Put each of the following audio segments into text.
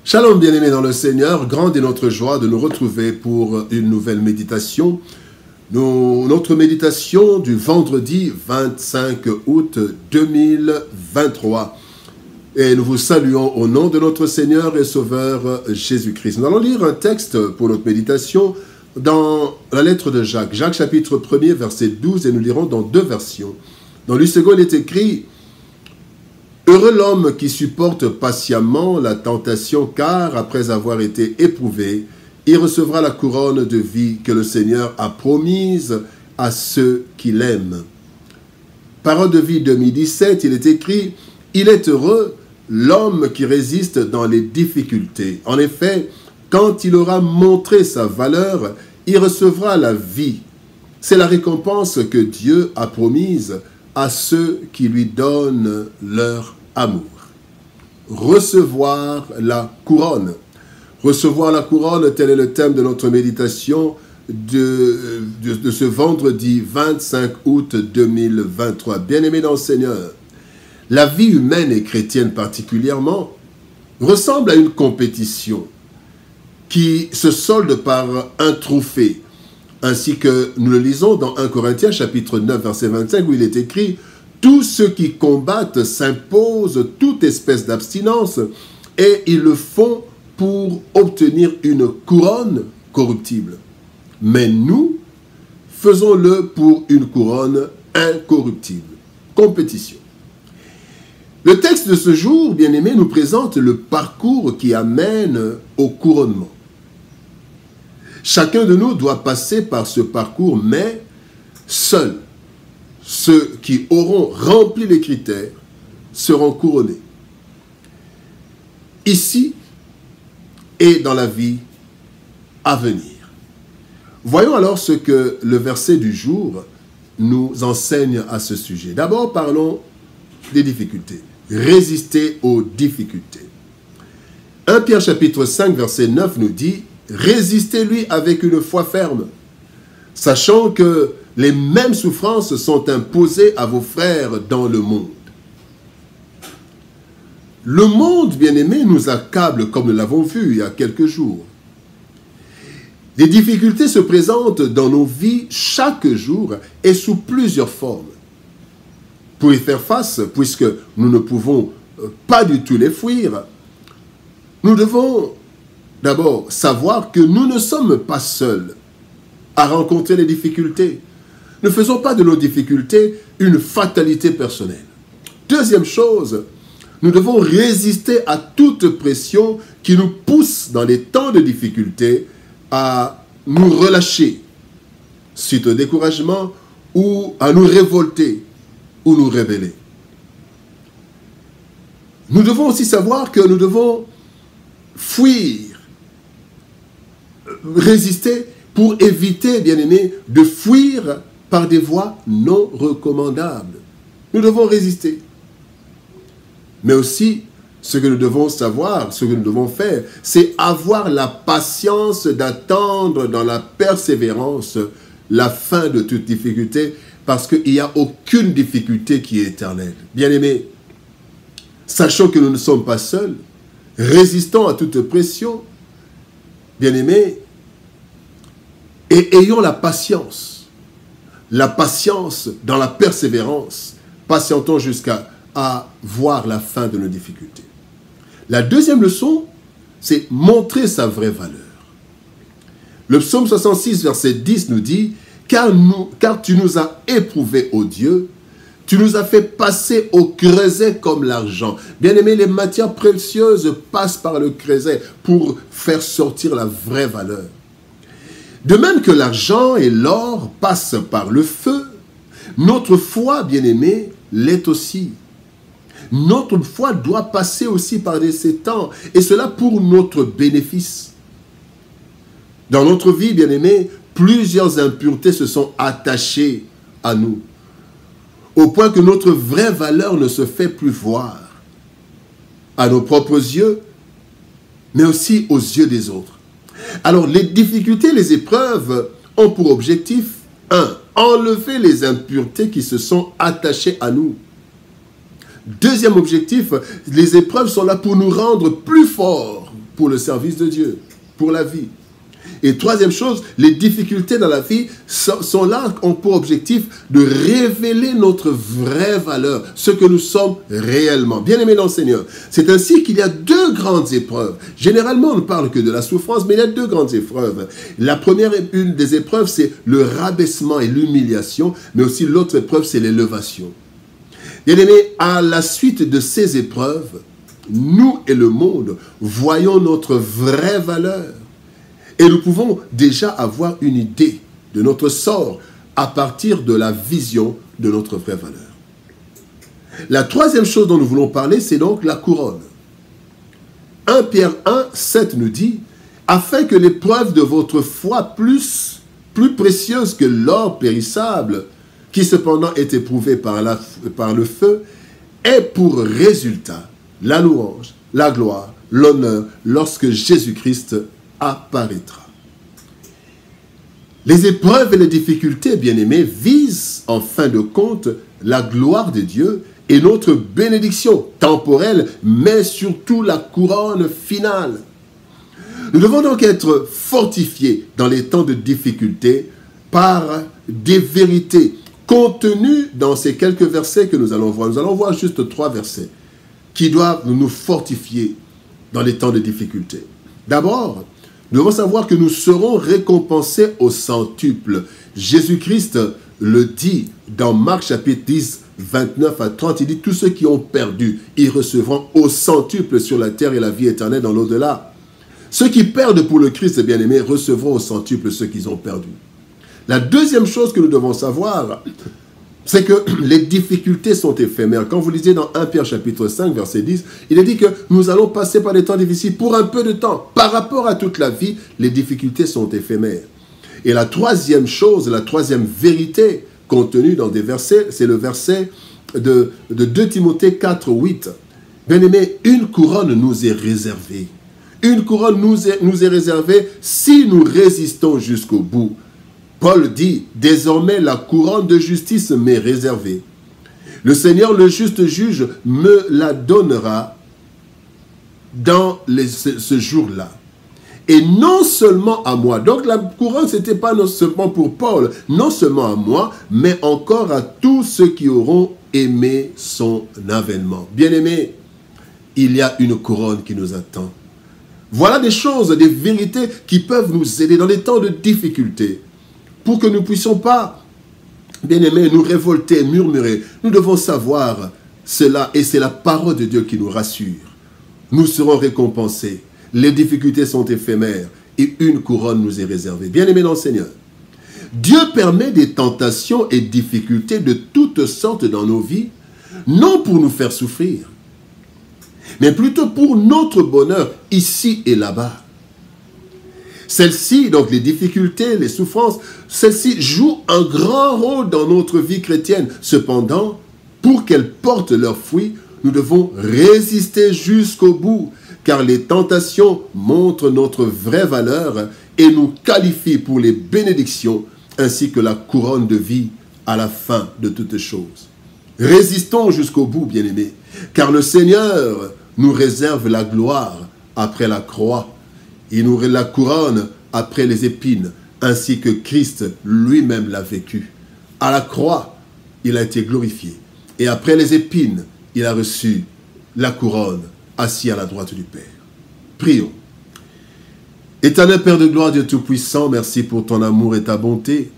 Shalom bien-aimés dans le Seigneur, grande est notre joie de nous retrouver pour une nouvelle méditation. Notre méditation du vendredi 25 août 2023. Et nous vous saluons au nom de notre Seigneur et Sauveur Jésus-Christ. Nous allons lire un texte pour notre méditation dans la lettre de Jacques. Jacques chapitre 1er verset 12 et nous lirons dans deux versions. Dans le second il est écrit: heureux l'homme qui supporte patiemment la tentation, car après avoir été éprouvé, il recevra la couronne de vie que le Seigneur a promise à ceux qui l'aiment. Parole de vie 2017, il est écrit: il est heureux l'homme qui résiste dans les difficultés. En effet, quand il aura montré sa valeur, il recevra la vie. C'est la récompense que Dieu a promise à ceux qui lui donnent leur amour. Recevoir la couronne. Recevoir la couronne, tel est le thème de notre méditation de ce vendredi 25 août 2023. Bien-aimés dans le Seigneur, la vie humaine et chrétienne particulièrement ressemble à une compétition qui se solde par un trophée, ainsi que nous le lisons dans 1 Corinthiens chapitre 9 verset 25 où il est écrit: tous ceux qui combattent s'imposent toute espèce d'abstinence et ils le font pour obtenir une couronne corruptible. Mais nous, faisons-le pour une couronne incorruptible. Compétition. Le texte de ce jour, bien-aimé, nous présente le parcours qui amène au couronnement. Chacun de nous doit passer par ce parcours, mais seuls ceux qui auront rempli les critères seront couronnés. Ici et dans la vie à venir. Voyons alors ce que le verset du jour nous enseigne à ce sujet. D'abord, parlons des difficultés. Résister aux difficultés. 1 Pierre chapitre 5 verset 9 nous dit: résistez-lui avec une foi ferme, sachant que les mêmes souffrances sont imposées à vos frères dans le monde. Le monde, bien-aimé, nous accable comme nous l'avons vu il y a quelques jours. Les difficultés se présentent dans nos vies chaque jour et sous plusieurs formes. Pour y faire face, puisque nous ne pouvons pas du tout les fuir, nous devons d'abord savoir que nous ne sommes pas seuls à rencontrer les difficultés. Ne faisons pas de nos difficultés une fatalité personnelle. Deuxième chose, nous devons résister à toute pression qui nous pousse dans les temps de difficulté à nous relâcher suite au découragement ou à nous révolter ou nous rébeller. Nous devons aussi savoir que nous devons fuir, résister pour éviter, bien-aimés, de fuir par des voies non recommandables. Nous devons résister. Mais aussi, ce que nous devons savoir, ce que nous devons faire, c'est avoir la patience d'attendre dans la persévérance la fin de toute difficulté, parce qu'il n'y a aucune difficulté qui est éternelle. Bien-aimés, sachant que nous ne sommes pas seuls, résistons à toute pression, bien-aimés, et ayons la patience dans la persévérance, patientons jusqu'à voir la fin de nos difficultés. La deuxième leçon, c'est montrer sa vraie valeur. Le psaume 66, verset 10 nous dit: car tu nous as éprouvés, ô Dieu, tu nous as fait passer au creuset comme l'argent. Bien-aimés, les matières précieuses passent par le creuset pour faire sortir la vraie valeur. De même que l'argent et l'or passent par le feu, notre foi, bien-aimés, l'est aussi. Notre foi doit passer aussi par ces temps, et cela pour notre bénéfice. Dans notre vie, bien-aimés, plusieurs impuretés se sont attachées à nous, au point que notre vraie valeur ne se fait plus voir à nos propres yeux, mais aussi aux yeux des autres. Alors, les difficultés, les épreuves ont pour objectif, 1. Enlever les impuretés qui se sont attachées à nous. Deuxième objectif, les épreuves sont là pour nous rendre plus forts pour le service de Dieu, pour la vie. Et troisième chose, les difficultés dans la vie sont là, ont pour objectif de révéler notre vraie valeur, ce que nous sommes réellement. Bien-aimés dans le Seigneur, c'est ainsi qu'il y a deux grandes épreuves. Généralement, on ne parle que de la souffrance, mais il y a deux grandes épreuves. La première, une des épreuves, c'est le rabaissement et l'humiliation, mais aussi l'autre épreuve, c'est l'élévation. Bien-aimés, à la suite de ces épreuves, nous et le monde voyons notre vraie valeur. Et nous pouvons déjà avoir une idée de notre sort à partir de la vision de notre vraie valeur. La troisième chose dont nous voulons parler, c'est donc la couronne. 1 Pierre 1, 7 nous dit « Afin que l'épreuve de votre foi plus précieuse que l'or périssable, qui cependant est éprouvé par le feu, ait pour résultat la louange, la gloire, l'honneur, lorsque Jésus-Christ apparaîtra. » Les épreuves et les difficultés, bien-aimés, visent en fin de compte la gloire de Dieu et notre bénédiction temporelle, mais surtout la couronne finale. Nous devons donc être fortifiés dans les temps de difficulté par des vérités contenues dans ces quelques versets que nous allons voir. Nous allons voir juste 3 versets qui doivent nous fortifier dans les temps de difficulté. D'abord, nous devons savoir que nous serons récompensés au centuple. Jésus-Christ le dit dans Marc chapitre 10, 29 à 30. Il dit, tous ceux qui ont perdu, ils recevront au centuple sur la terre et la vie éternelle dans l'au-delà. Ceux qui perdent pour le Christ, bien-aimés, recevront au centuple ceux qu'ils ont perdu. La deuxième chose que nous devons savoir, c'est que les difficultés sont éphémères. Quand vous lisez dans 1 Pierre chapitre 5, verset 10, il est dit que nous allons passer par des temps difficiles pour un peu de temps. Par rapport à toute la vie, les difficultés sont éphémères. Et la troisième chose, la troisième vérité contenue dans des versets, c'est le verset de 2 Timothée 4, 8. Bien-aimés, une couronne nous est réservée. Une couronne nous est réservée si nous résistons jusqu'au bout. Paul dit, désormais la couronne de justice m'est réservée. Le Seigneur, le juste juge, me la donnera dans ce jour-là. Et non seulement à moi. Donc la couronne, ce n'était pas non seulement pour Paul, non seulement à moi, mais encore à tous ceux qui auront aimé son avènement. Bien-aimés, il y a une couronne qui nous attend. Voilà des choses, des vérités qui peuvent nous aider dans les temps de difficulté. Pour que nous ne puissions pas, bien-aimés, nous révolter, murmurer. Nous devons savoir cela et c'est la parole de Dieu qui nous rassure. Nous serons récompensés. Les difficultés sont éphémères et une couronne nous est réservée. Bien-aimés dans le Seigneur, Dieu permet des tentations et difficultés de toutes sortes dans nos vies, non pour nous faire souffrir, mais plutôt pour notre bonheur ici et là-bas. Celles-ci, donc les difficultés, les souffrances, celles-ci jouent un grand rôle dans notre vie chrétienne. Cependant, pour qu'elles portent leurs fruits, nous devons résister jusqu'au bout, car les tentations montrent notre vraie valeur et nous qualifient pour les bénédictions ainsi que la couronne de vie à la fin de toutes choses. Résistons jusqu'au bout, bien-aimés, car le Seigneur nous réserve la gloire après la croix. Il nous la couronne après les épines, ainsi que Christ lui-même l'a vécu. À la croix, il a été glorifié. Et après les épines, il a reçu la couronne, assis à la droite du Père. Prions. Éternel Père de gloire, Dieu Tout-Puissant, merci pour ton amour et ta bonté.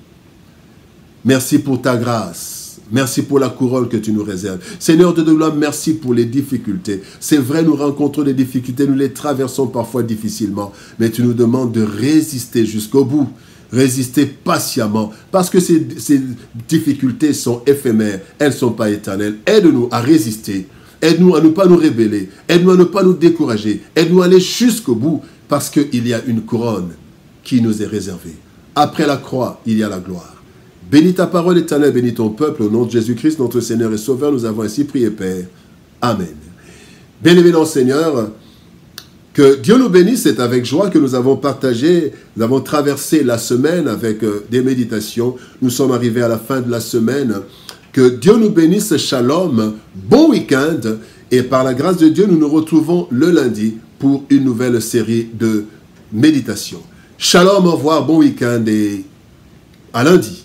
Merci pour ta grâce. Merci pour la couronne que tu nous réserves. Seigneur de gloire, merci pour les difficultés. C'est vrai, nous rencontrons des difficultés, nous les traversons parfois difficilement, mais tu nous demandes de résister jusqu'au bout, résister patiemment, parce que ces difficultés sont éphémères, elles ne sont pas éternelles. Aide-nous à résister, aide-nous à ne pas nous rébeller, aide-nous à ne pas nous décourager, aide-nous à aller jusqu'au bout, parce qu'il y a une couronne qui nous est réservée. Après la croix, il y a la gloire. Bénis ta parole éternelle, bénis ton peuple, au nom de Jésus-Christ, notre Seigneur et Sauveur, nous avons ainsi prié, Père. Amen. Bien-aimés dans le Seigneur, que Dieu nous bénisse, c'est avec joie que nous avons partagé, nous avons traversé la semaine avec des méditations. Nous sommes arrivés à la fin de la semaine. Que Dieu nous bénisse, shalom, bon week-end, et par la grâce de Dieu, nous nous retrouvons le lundi pour une nouvelle série de méditations. Shalom, au revoir, bon week-end et à lundi.